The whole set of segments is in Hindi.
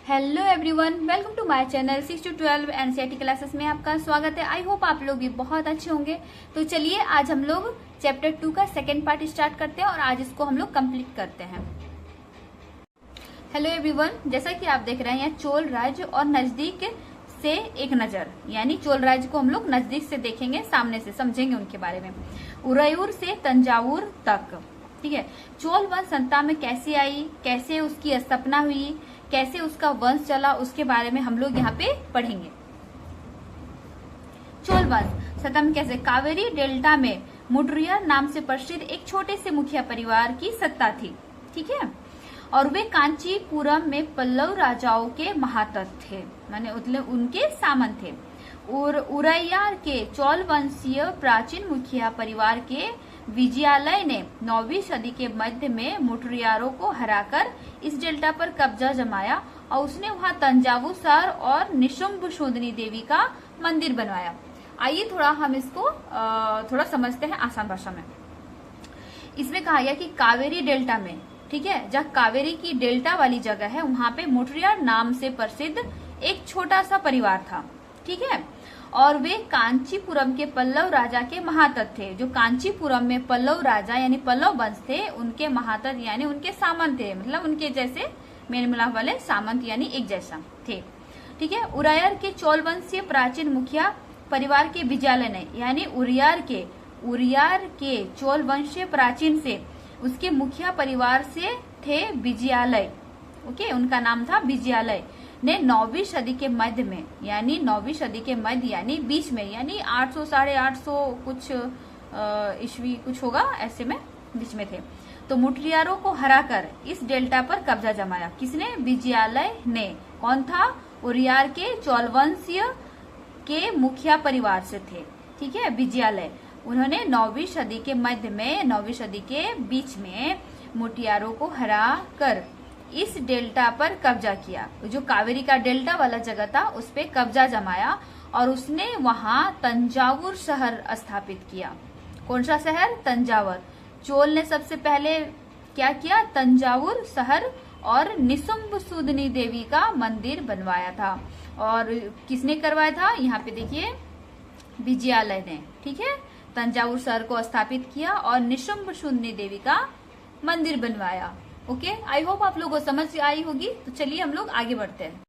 Hello everyone, welcome to my channel 6 to 12 NCERT classes में आपका स्वागत है। आई होप आप लोग भी बहुत अच्छे होंगे। तो चलिए आज हम लोग चैप्टर 2 का सेकेंड पार्ट स्टार्ट करते हैं और आज इसको हम लोग कंप्लीट करते हैं। हेलो एवरीवन, जैसा कि आप देख रहे हैं यहाँ चोल राज्य और नजदीक से एक नजर, यानी चोल राज्य को हम लोग नजदीक से देखेंगे, सामने से समझेंगे उनके बारे में। उरयूर से तंजावुर तक, ठीक है। चोल वंश सत्ता में कैसे आई, कैसे उसकी स्थापना हुई, कैसे उसका वंश चला, उसके बारे में हम लोग यहाँ पे पढ़ेंगे। चोल वंश सत्ता में कैसे, कावेरी डेल्टा में मुड्रियर नाम से प्रसिद्ध एक छोटे से मुखिया परिवार की सत्ता थी, ठीक है। और वे कांचीपुरम में पल्लव राजाओं के महातत थे, माने उनके सामंत थे। और उरैयार के चोल वंशीय प्राचीन मुखिया परिवार के विजयालय ने 9वीं सदी के मध्य में मुटरियारों को हराकर इस डेल्टा पर कब्जा जमाया और उसने वहां तंजावुर शहर और निशुंभ शूदनी देवी का मंदिर बनवाया। आइए थोड़ा हम इसको थोड़ा समझते हैं आसान भाषा में। इसमें कहा गया कि कावेरी डेल्टा में, ठीक है, जहाँ कावेरी की डेल्टा वाली जगह है वहां पे मुटरियार नाम से प्रसिद्ध एक छोटा सा परिवार था, ठीक है। और वे कांचीपुरम के पल्लव राजा के महातत थे। जो कांचीपुरम में पल्लव राजा यानी पल्लव वंश थे, उनके महातत यानी उनके सामंत थे, मतलब उनके जैसे मेल मिलाप वाले सामंत यानी एक जैसा थे, ठीक है। उरैयर के चोल वंशीय प्राचीन मुखिया परिवार के विजयालय ने, यानी उरियार के चोल वंशीय प्राचीन से उसके मुखिया परिवार से थे विजयालय, ओके, उनका नाम था विजयालय ने 9वीं सदी के मध्य में, यानी 9वीं सदी के मध्य यानी बीच में, यानी 800 साढ़े 800 कुछ ईस्वी कुछ होगा, ऐसे में बीच में थे। तो मुटरियारों को हराकर इस डेल्टा पर कब्जा जमाया। किसने? विजयालय ने। कौन था? उरियार के चोलवंशीय के मुखिया परिवार से थे, ठीक है, विजयालय। उन्होंने 9वीं सदी के मध्य में, 9वीं सदी के बीच में मुटियारों को हरा कर इस डेल्टा पर कब्जा किया। जो कावेरी का डेल्टा वाला जगह था उस पे कब्जा जमाया और उसने वहां तंजावुर शहर स्थापित किया। कौन सा शहर? तंजावुर। चोल ने सबसे पहले क्या किया? तंजावुर शहर और निशुंभ शूदनी देवी का मंदिर बनवाया था। और किसने करवाया था? यहाँ पे देखिए, विजयालय ने, ठीक है, तंजावुर शहर को स्थापित किया और निशुंभ शूदनी देवी का मंदिर बनवाया। ओके, आई होप आप लोगों को समझ आई होगी। तो चलिए हम लोग आगे बढ़ते हैं।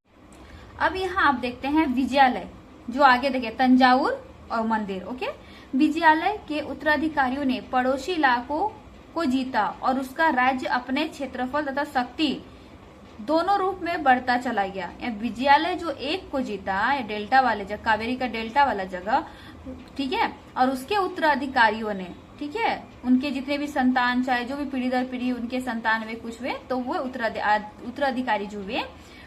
अब यहाँ आप देखते हैं विजयालय, जो आगे देखिए तंजावुर और मंदिर, ओके। विजयालय के उत्तराधिकारियों ने पड़ोसी इलाकों को जीता और उसका राज्य अपने क्षेत्रफल तथा शक्ति दोनों रूप में बढ़ता चला गया। विजयालय जो एक को जीता, डेल्टा वाले जगह, कावेरी का डेल्टा वाला जगह, ठीक है, और उसके उत्तराधिकारियों ने, ठीक है, उनके जितने भी संतान, चाहे जो भी पीढ़ी दर पीढ़ी उनके संतान हुए, कुछ हुए, तो वो उत्तराधिकारी जो हुए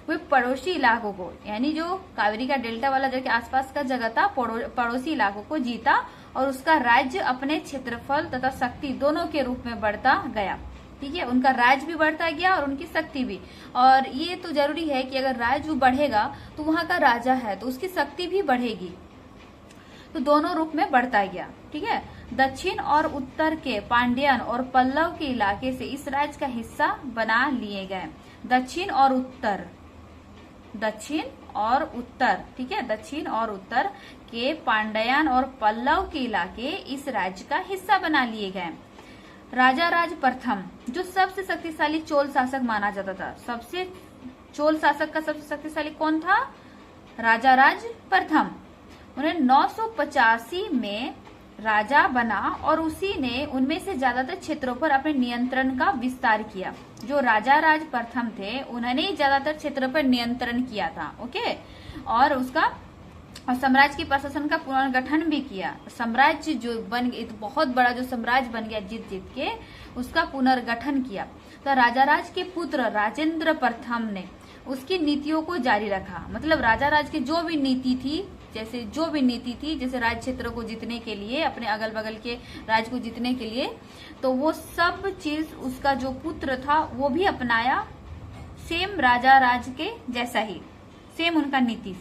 वे पड़ोसी इलाकों को, यानी जो कावेरी का डेल्टा वाला जगह के आसपास का जगह था, पड़ोसी इलाकों को जीता और उसका राज्य अपने क्षेत्रफल तथा शक्ति दोनों के रूप में बढ़ता गया, ठीक है। उनका राज्य भी बढ़ता गया और उनकी शक्ति भी। और ये तो जरूरी है कि अगर राज्य बढ़ेगा तो वहां का राजा है तो उसकी शक्ति भी बढ़ेगी, तो दोनों रूप में बढ़ता गया, ठीक है। दक्षिण और उत्तर के पांड्यन और पल्लव के इलाके से इस राज्य का हिस्सा बना लिए गए। दक्षिण और उत्तर, ठीक है, दक्षिण और उत्तर के पांड्यन और पल्लव के इलाके इस राज्य का हिस्सा बना लिए गए। राजा राज प्रथम, जो सबसे शक्तिशाली चोल शासक माना जाता था, चोल शासक का सबसे शक्तिशाली कौन था? राजा राज प्रथम। उन्हें 985 में राजा बना और उसी ने उनमें से ज्यादातर क्षेत्रों पर अपने नियंत्रण का विस्तार किया। जो राजा राज प्रथम थे उन्होंने ही ज्यादातर क्षेत्रों पर नियंत्रण किया था, ओके। और उसका साम्राज्य के प्रशासन का पुनर्गठन भी किया। साम्राज्य जो बन गया, बहुत बड़ा जो साम्राज्य बन गया जीत जीत के, उसका पुनर्गठन किया। तो राजा राज के पुत्र राजेंद्र प्रथम ने उसकी नीतियों को जारी रखा। मतलब राजा राज की जो भी नीति थी, जैसे राज्य क्षेत्रों को जीतने के लिए, अपने अगल बगल के राज्य को जीतने के लिए, तो वो सब चीज उसका जो पुत्र था वो भी अपनाया, सेम राजा राज के जैसा ही, सेम उनका नीति।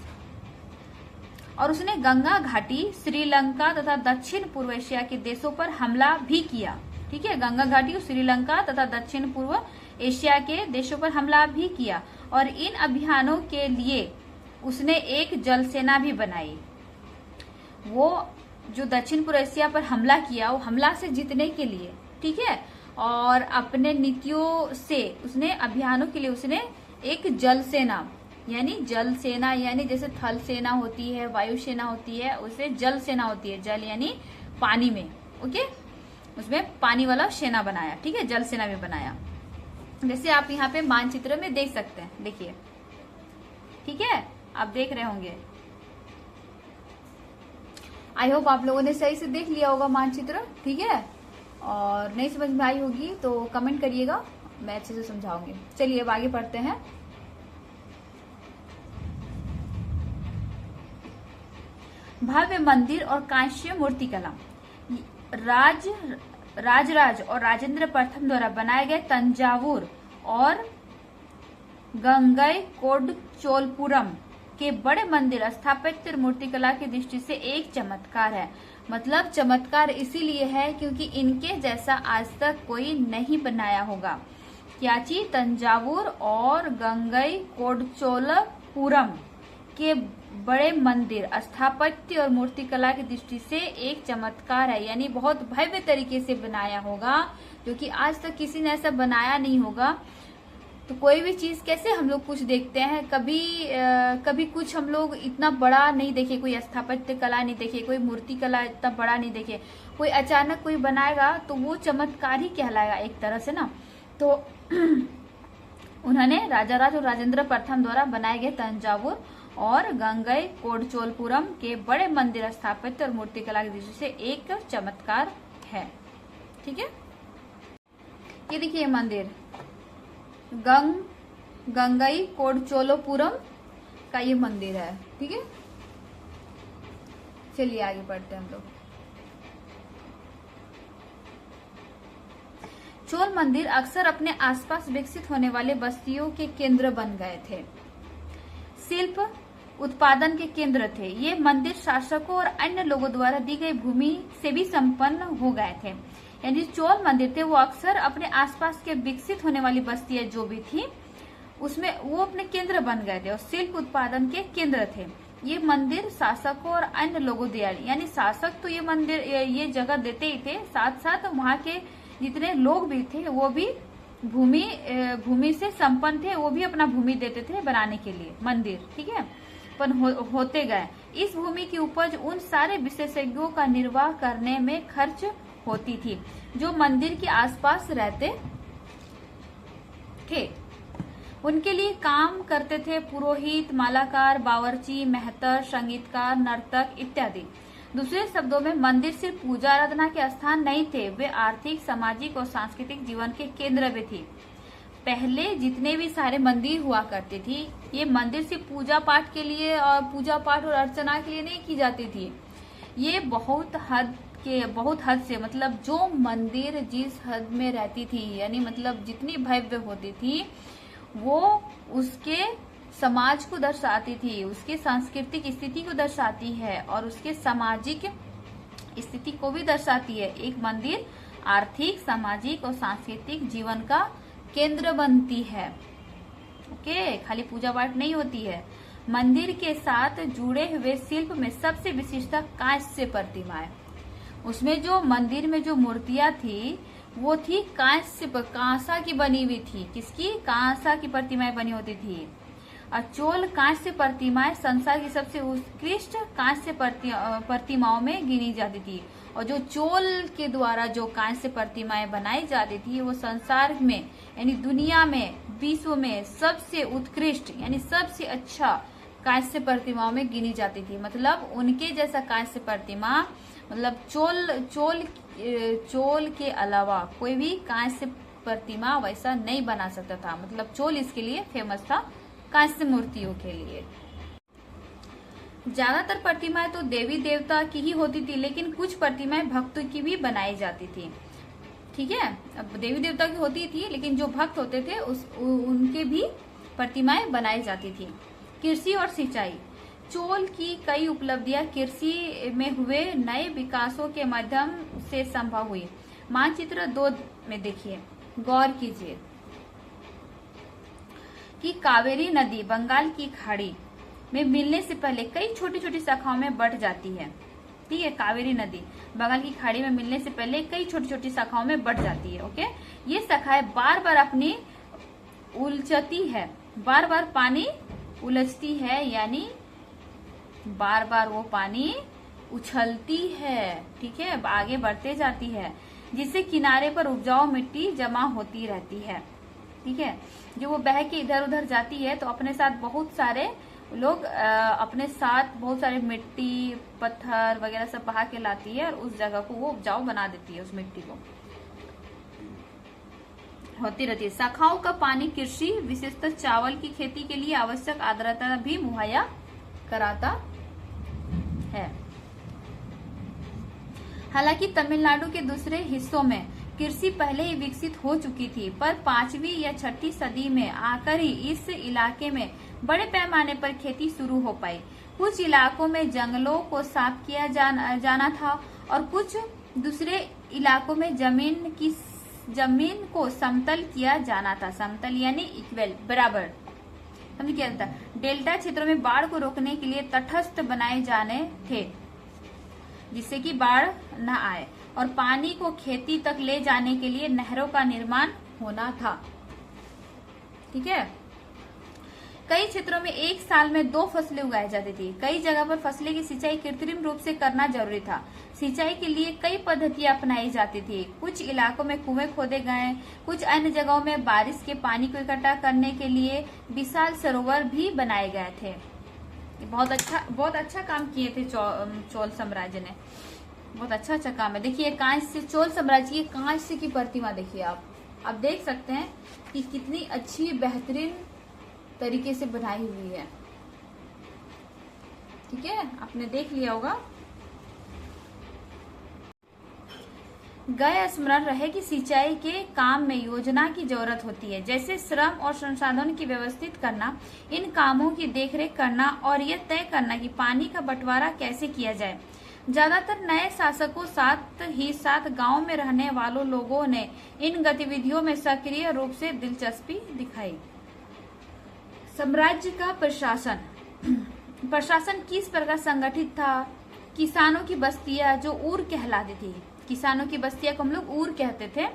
और उसने गंगा घाटी, श्रीलंका तथा दक्षिण पूर्व एशिया के देशों पर हमला भी किया, ठीक है। गंगा घाटी, श्रीलंका तथा दक्षिण पूर्व एशिया के देशों पर हमला भी किया और इन अभियानों के लिए उसने एक जल सेना भी बनाई। वो जो दक्षिण पूर्व एशिया पर हमला किया, वो हमला से जीतने के लिए, ठीक है, और अपने नीतियों से उसने अभियानों के लिए उसने एक जल सेना यानी जैसे थल सेना होती है, वायु सेना होती है, उसे जल सेना होती है। जल यानी पानी में, ओके, उसमें पानी वाला सेना बनाया, ठीक है, जल सेना भी बनाया। जैसे आप यहाँ पे मानचित्र में देख सकते हैं, देखिए, ठीक है, आप देख रहे होंगे। आई होप आप लोगों ने सही से देख लिया होगा मानचित्र, ठीक है, और नहीं समझ में आई होगी तो कमेंट करिएगा, मैं अच्छे से समझाऊंगी। चलिए अब आगे पढ़ते हैं। भव्य मंदिर और कांस्य मूर्ति कला। राजराज और राजेंद्र प्रथम द्वारा बनाए गए तंजावुर और गंगईकोंडचोलपुरम के बड़े मंदिर स्थापत्य और मूर्तिकला की दृष्टि से एक चमत्कार है। मतलब चमत्कार इसीलिए है क्योंकि इनके जैसा आज तक कोई नहीं बनाया होगा। क्या तंजावुर और गंगईकोंडचोलपुरम के बड़े मंदिर स्थापत्य और मूर्तिकला की दृष्टि से एक चमत्कार है, यानी बहुत भव्य तरीके से बनाया होगा, क्योंकि आज तक किसी ने ऐसा बनाया नहीं होगा। तो कोई भी चीज कैसे हम लोग कुछ देखते हैं, कभी कुछ हम लोग इतना बड़ा नहीं देखे, कोई स्थापत्य कला नहीं देखे, कोई मूर्ति कला इतना बड़ा नहीं देखे, कोई अचानक कोई बनाएगा तो वो चमत्कार ही कहलाएगा एक तरह से ना। तो उन्होंने राजाराज और राजेंद्र प्रथम द्वारा बनाए गए तंजावुर और गंगईकोंडचोलपुरम के बड़े मंदिर स्थापत्य और मूर्तिकला की दृष्टि से एक चमत्कार है, ठीक है। ये देखिए मंदिर गंगईकोंडचोलपुरम का ये मंदिर है, ठीक है। चलिए आगे बढ़ते हैं हम लोग। चोल मंदिर अक्सर अपने आसपास विकसित होने वाले बस्तियों के केंद्र बन गए थे, शिल्प उत्पादन के केंद्र थे। ये मंदिर शासकों और अन्य लोगों द्वारा दी गई भूमि से भी संपन्न हो गए थे। यानी चोल मंदिर थे वो अक्सर अपने आसपास के विकसित होने वाली बस्तियां जो भी थी उसमें वो अपने केंद्र बन गए थे और शिल्प उत्पादन के केंद्र थे। ये मंदिर शासकों और अन्य लोगों द्वारा, यानी शासक तो ये मंदिर ये जगह देते ही थे, साथ साथ वहाँ के जितने लोग भी थे वो भी भूमि से संपन्न थे, वो भी अपना भूमि देते थे बनाने के लिए मंदिर, ठीक है। पर होते गए इस भूमि की उपज उन सारे विशेषज्ञों का निर्वाह करने में खर्च होती थी जो मंदिर के आसपास रहते थे। उनके लिए काम करते थे पुरोहित, मालाकार, बावर्ची, मेहतर, संगीतकार, नर्तक इत्यादि। दूसरे शब्दों में मंदिर सिर्फ पूजा आराधना के स्थान नहीं थे, वे आर्थिक, सामाजिक और सांस्कृतिक जीवन के केंद्र भी थी। पहले जितने भी सारे मंदिर हुआ करती थी, ये मंदिर सिर्फ पूजा पाठ के लिए और पूजा पाठ और अर्चना के लिए नहीं की जाती थी। ये बहुत हद से, मतलब जो मंदिर जिस हद में रहती थी, यानी मतलब जितनी भव्य होती थी वो उसके समाज को दर्शाती थी, उसके सांस्कृतिक स्थिति को दर्शाती है और उसके सामाजिक स्थिति को भी दर्शाती है। एक मंदिर आर्थिक, सामाजिक और सांस्कृतिक जीवन का केंद्र बनती है, ओके, खाली पूजा पाठ नहीं होती है। मंदिर के साथ जुड़े हुए शिल्प में सबसे विशिष्ट कांस्य प्रतिमाएं। उसमें जो मंदिर में जो मूर्तियां थी वो थी कांसा की बनी हुई थी। किसकी? कांसा की प्रतिमाएं बनी होती थी। और चोल कांस्य प्रतिमाएं संसार की सबसे उत्कृष्ट कांस्य प्रतिमाओं में गिनी जाती थी। और जो चोल के द्वारा जो कांस्य प्रतिमाएं बनाई जाती थी वो संसार में, यानी दुनिया में, विश्व में सबसे उत्कृष्ट यानी सबसे अच्छा कांस्य प्रतिमाओं में गिनी जाती थी। मतलब उनके जैसा कांस्य प्रतिमा, मतलब चोल के अलावा कोई भी कांस्य प्रतिमा वैसा नहीं बना सकता था। मतलब चोल इसके लिए फेमस था, कांस्य मूर्तियों के लिए। ज्यादातर प्रतिमाएं तो देवी देवता की ही होती थी, लेकिन कुछ प्रतिमाएं भक्तों की भी बनाई जाती थी, ठीक है। अब देवी देवता की होती थी, लेकिन जो भक्त होते थे उनके भी प्रतिमाएं बनाई जाती थी। कृषि और सिंचाई। चोल की कई उपलब्धियां कृषि में हुए नए विकासों के माध्यम से संभव हुई। मानचित्र 2 में देखिए, गौर कीजिए कि कावेरी नदी बंगाल की खाड़ी में मिलने से पहले कई छोटी छोटी शाखाओं में बंट जाती है। ठीक है, कावेरी नदी बंगाल की खाड़ी में मिलने से पहले कई छोटी छोटी शाखाओं में बंट जाती है। ओके, ये शाखाएं बार बार अपनी उलझती है, बार बार पानी उलझती है, यानी बार बार वो पानी उछलती है। ठीक है, आगे बढ़ते जाती है, जिससे किनारे पर उपजाऊ मिट्टी जमा होती रहती है। ठीक है, जो वो बह के इधर उधर जाती है तो अपने साथ बहुत सारे लोग अपने साथ बहुत सारे मिट्टी पत्थर वगैरह सब बहा के लाती है और उस जगह को वो उपजाऊ बना देती है, उस मिट्टी को होती रहती है। शाखाओं का पानी कृषि विशेषतः चावल की खेती के लिए आवश्यक आर्द्रता भी मुहैया कराता है। हालांकि तमिलनाडु के दूसरे हिस्सों में कृषि पहले ही विकसित हो चुकी थी, पर 5वीं या 6ठी सदी में आकर ही इस इलाके में बड़े पैमाने पर खेती शुरू हो पाई। कुछ इलाकों में जंगलों को साफ किया जाना था और कुछ दूसरे इलाकों में जमीन को समतल किया जाना था। समतल यानी इक्वल, बराबर समझ किया जाता। डेल्टा क्षेत्रों में बाढ़ को रोकने के लिए तटस्थ बनाए जाने थे, जिससे कि बाढ़ न आए, और पानी को खेती तक ले जाने के लिए नहरों का निर्माण होना था। ठीक है, कई क्षेत्रों में एक साल में 2 फसलें उगाई जाती थी। कई जगह पर फसलें की सिंचाई कृत्रिम रूप से करना जरूरी था। सिंचाई के लिए कई पद्धतियां अपनाई जाती थी। कुछ इलाकों में कुएं खोदे गए, कुछ अन्य जगहों में बारिश के पानी को इकट्ठा करने के लिए विशाल सरोवर भी बनाए गए थे। बहुत अच्छा काम किए थे चोल साम्राज्य ने, बहुत अच्छा काम है। देखिए कांस्य, चोल साम्राज्य की कांस्य की प्रतिमा देखिए आप देख सकते हैं कि कितनी अच्छी बेहतरीन तरीके से बनाई हुई है। ठीक है, आपने देख लिया होगा। गए स्मरण रहे कि सिंचाई के काम में योजना की जरूरत होती है, जैसे श्रम और संसाधन की व्यवस्थित करना, इन कामों की देखरेख करना और यह तय करना कि पानी का बंटवारा कैसे किया जाए। ज्यादातर नए शासकों साथ ही साथ गांव में रहने वालों लोगों ने इन गतिविधियों में सक्रिय रूप से दिलचस्पी दिखाई। साम्राज्य का प्रशासन किस प्रकार संगठित था? किसानों की बस्तियां जो ऊर कहलाती थी, किसानों की बस्तियां को हम लोग ऊर कहते थे,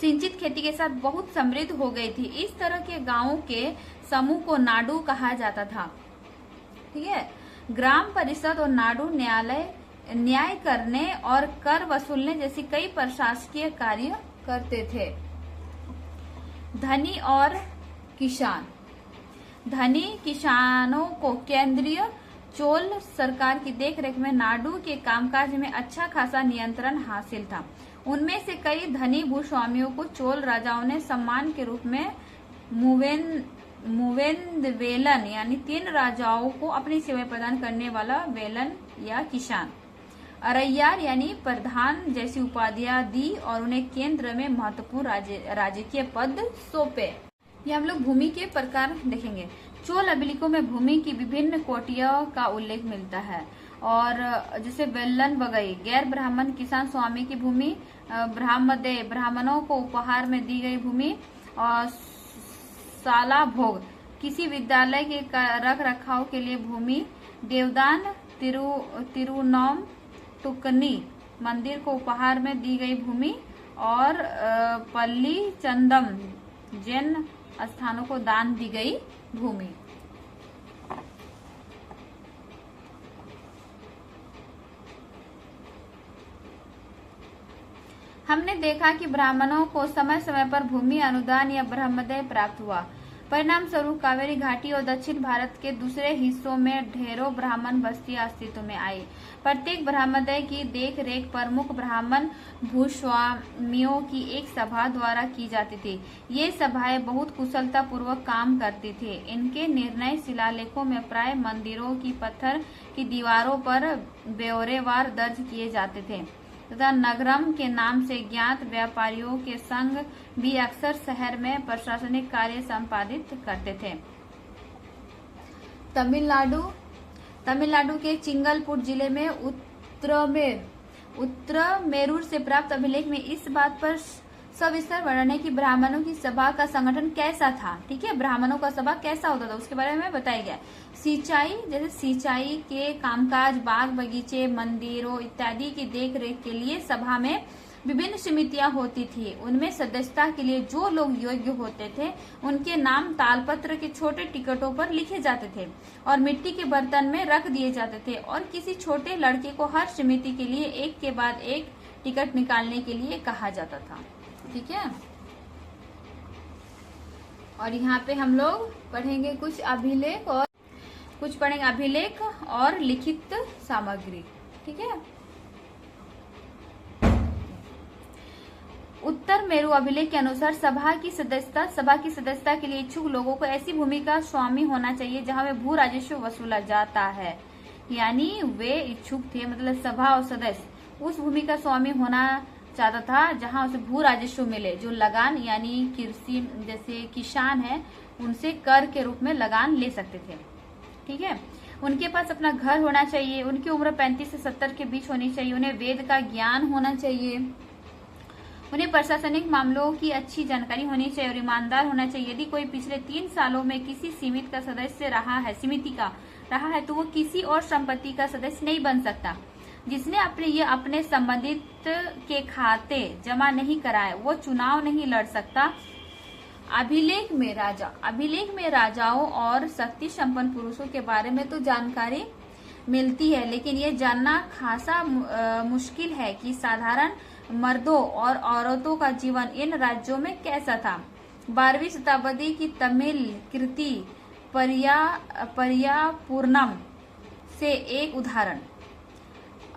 सिंचित खेती के साथ बहुत समृद्ध हो गई थी। इस तरह के गांवों के समूह को नाडु कहा जाता था। ठीक है, ग्राम परिषद और नाडु न्याय करने और कर वसूलने जैसी कई प्रशासकीय कार्य करते थे। धनी और किसान, धनी किसानों को केंद्रीय चोल सरकार की देखरेख में नाडु के कामकाज में अच्छा खासा नियंत्रण हासिल था। उनमें से कई धनी भूस्वामियों को चोल राजाओं ने सम्मान के रूप में मुवेंदवेलन यानी 3 राजाओं को अपनी सेवाएं प्रदान करने वाला वेलन या किसान, अरैयार यानी प्रधान जैसी उपाधियां दी और उन्हें केंद्र में महत्वपूर्ण राजकीय पद सौंपे। ये हम लोग भूमि के प्रकार देखेंगे। चोल अभिलेखों में भूमि की विभिन्न कोटियों का उल्लेख मिलता है, और जैसे वेल्लन वगई गैर ब्राह्मण किसान स्वामी की भूमि, ब्राह्मदे ब्राह्मणों को उपहार में दी गई भूमि, और साला भोग किसी विद्यालय के रख रखाव के लिए भूमि, देवदान तिरुनौम टुकनी मंदिर को उपहार में दी गई भूमि, और पल्ली चंदम जैन स्थानों को दान दी गई भूमि। हमने देखा कि ब्राह्मणों को समय समय पर भूमि अनुदान या ब्रह्मदय प्राप्त हुआ। परिणाम स्वरूप कावेरी घाटी और दक्षिण भारत के दूसरे हिस्सों में ढेरों ब्राह्मण बस्तियां अस्तित्व में आई। प्रत्येक ब्रह्मदय की देख रेख प्रमुख ब्राह्मण भूस्वामियों की एक सभा द्वारा की जाती थी। ये सभाएं बहुत कुशलता पूर्वक काम करती थी। इनके निर्णय शिलालेखों में प्राय मंदिरों की पत्थर की दीवारों पर ब्यौरेवार दर्ज किए जाते थे तथा नगरम के नाम से ज्ञात व्यापारियों के संघ भी अक्सर शहर में प्रशासनिक कार्य संपादित करते थे। तमिलनाडु के चिंगलपुर जिले में उत्तरमेरूर से प्राप्त अभिलेख में इस बात पर सविस्तर वर्णन है कि ब्राह्मणों की सभा का संगठन कैसा था। ठीक है, ब्राह्मणों का सभा कैसा होता था उसके बारे में बताया गया। सिंचाई, जैसे सिंचाई के कामकाज, बाग बगीचे, मंदिरों इत्यादि की देख रेख के लिए सभा में विभिन्न समितियां होती थी। उनमें सदस्यता के लिए जो लोग योग्य होते थे उनके नाम तालपत्र के छोटे टिकटों पर लिखे जाते थे और मिट्टी के बर्तन में रख दिए जाते थे, और किसी छोटे लड़के को हर समिति के लिए एक के बाद एक टिकट निकालने के लिए कहा जाता था। ठीक है, और यहाँ पे हम लोग पढ़ेंगे कुछ अभिलेख और लिखित सामग्री। ठीक है, उत्तर मेरु अभिलेख के अनुसार सभा की सदस्यता के लिए इच्छुक लोगों को ऐसी भूमि का स्वामी होना चाहिए जहां वे भू राजस्व वसूला जाता है। यानी वे इच्छुक थे, मतलब सभा और सदस्य उस भूमि का स्वामी होना चाहता था जहां उसे भू राजस्व मिले, जो लगान यानी कृषि जैसे किसान है उनसे कर के रूप में लगान ले सकते थे। ठीक है, उनके पास अपना घर होना चाहिए, उनकी उम्र 35 से 70 के बीच होनी चाहिए, उन्हें वेद का ज्ञान होना चाहिए, उन्हें प्रशासनिक मामलों की अच्छी जानकारी होनी चाहिए और ईमानदार होना चाहिए। यदि कोई पिछले 3 सालों में किसी समिति का सदस्य रहा है तो वो किसी और संपत्ति का सदस्य नहीं बन सकता। जिसने अपने संबंधित के खाते जमा नहीं कराए वो चुनाव नहीं लड़ सकता। अभिलेख में राजाओं और शक्ति संपन्न पुरुषों के बारे में तो जानकारी मिलती है, लेकिन ये जानना खासा मुश्किल है कि साधारण मर्दों और औरतों का जीवन इन राज्यों में कैसा था। 12वीं शताब्दी की तमिल कृति परियापूर्णम से एक उदाहरण।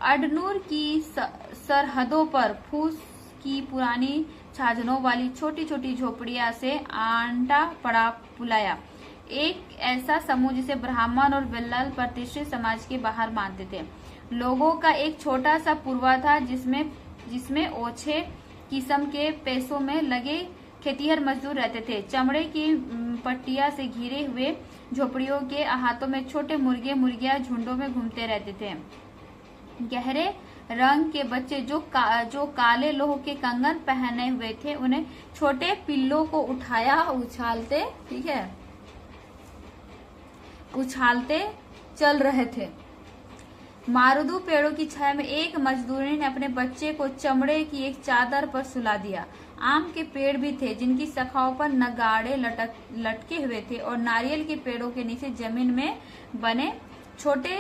अडनूर की सरहदों पर फूस की पुरानी छाजनों वाली छोटी छोटी झोपड़ियां से आंटा पड़ा पुलाया, एक ऐसा समूह जिसे ब्राह्मण और बिल्लाल प्रतिष्ठित समाज के बाहर मानते थे। लोगों का एक छोटा सा पूर्वा था जिसमें ओछे किस्म के पैसों में लगे खेतीहर मजदूर रहते थे। चमड़े की पट्टिया से घिरे हुए झोपड़ियों के अहातों में छोटे मुर्गियां झुंडों में घूमते रहते थे। गहरे रंग के बच्चे जो काले लोह के कंगन पहने हुए थे उन्हें छोटे पिल्लों को उछालते चल रहे थे। मारुदू पेड़ों की छाया में एक मजदूरी ने अपने बच्चे को चमड़े की एक चादर पर सुला दिया। आम के पेड़ भी थे जिनकी शाखाओं पर नगाड़े लटके हुए थे और नारियल के पेड़ों के नीचे जमीन में बने छोटे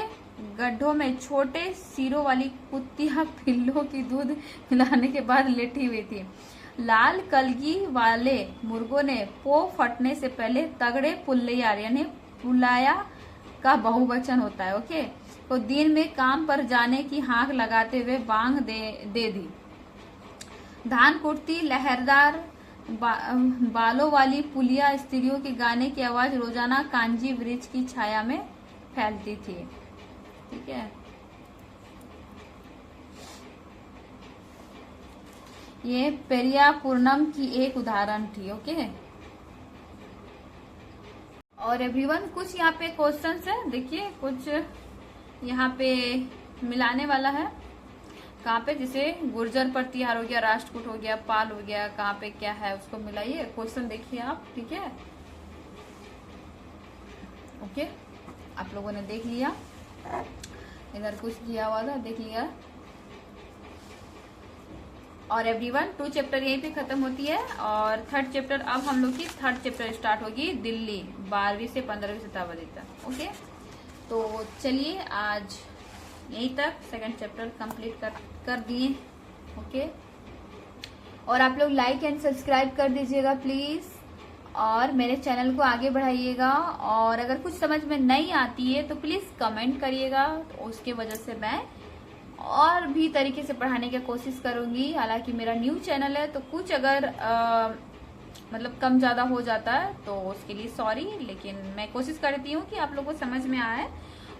गड्ढों में छोटे सिरों वाली कुत्तियां पिल्लों की दूध मिलाने के बाद लेटी हुई थी। लाल कलगी वाले मुर्गों ने पो फटने से पहले तगड़े पुल्लैयार यानी पुलाया का बहुवचन होता है, ओके, तो दिन में काम पर जाने की हाँक लगाते हुए बांग दे दी। धान कुटती लहरदार बालों वाली पुलिया स्त्रियों के गाने की आवाज रोजाना कांजी वृक्ष की छाया में फैलती थी। ठीक है, ये पेरियापूर्णम की एक उदाहरण थी। ओके, और एवरीवन कुछ यहाँ पे क्वेश्चंस है, देखिए कुछ यहाँ पे मिलाने वाला है। कहाँ पे, जैसे गुर्जर प्रतिहार हो गया, राष्ट्रकूट हो गया, पाल हो गया, कहाँ पे क्या है उसको मिलाइए। क्वेश्चन देखिए आप, ठीक है। ओके, आप लोगों ने देख लिया, इधर कुछ दिया हुआ था, देख लिया। और एवरीवन 2 चैप्टर यहीं पे खत्म होती है और 3rd चैप्टर अब हम लोग की 3rd चैप्टर स्टार्ट होगी दिल्ली 12वीं से 15वीं शताब्दी तक। ओके, तो चलिए आज यहीं तक 2nd चैप्टर कंप्लीट कर दिए। ओके, और आप लोग लाइक एंड सब्सक्राइब कर दीजिएगा प्लीज, और मेरे चैनल को आगे बढ़ाइएगा। और अगर कुछ समझ में नहीं आती है तो प्लीज कमेंट करिएगा, तो उसके वजह से मैं और भी तरीके से पढ़ाने की कोशिश करूंगी। हालांकि मेरा न्यू चैनल है तो कुछ अगर मतलब कम ज्यादा हो जाता है तो उसके लिए सॉरी, लेकिन मैं कोशिश करती हूँ कि आप लोगों को समझ में आए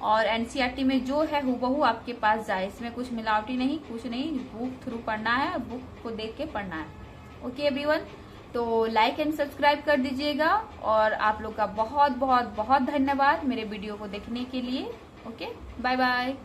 और एनसीईआरटी में जो है हूबहू आपके पास जाए। इसमें कुछ मिलावटी नहीं, कुछ नहीं, बुक थ्रू पढ़ना है, बुक को देख के पढ़ना है। ओके एवरीवन, तो लाइक एंड सब्सक्राइब कर दीजिएगा और आप लोग का बहुत बहुत बहुत धन्यवाद मेरे वीडियो को देखने के लिए। Okay, bye bye.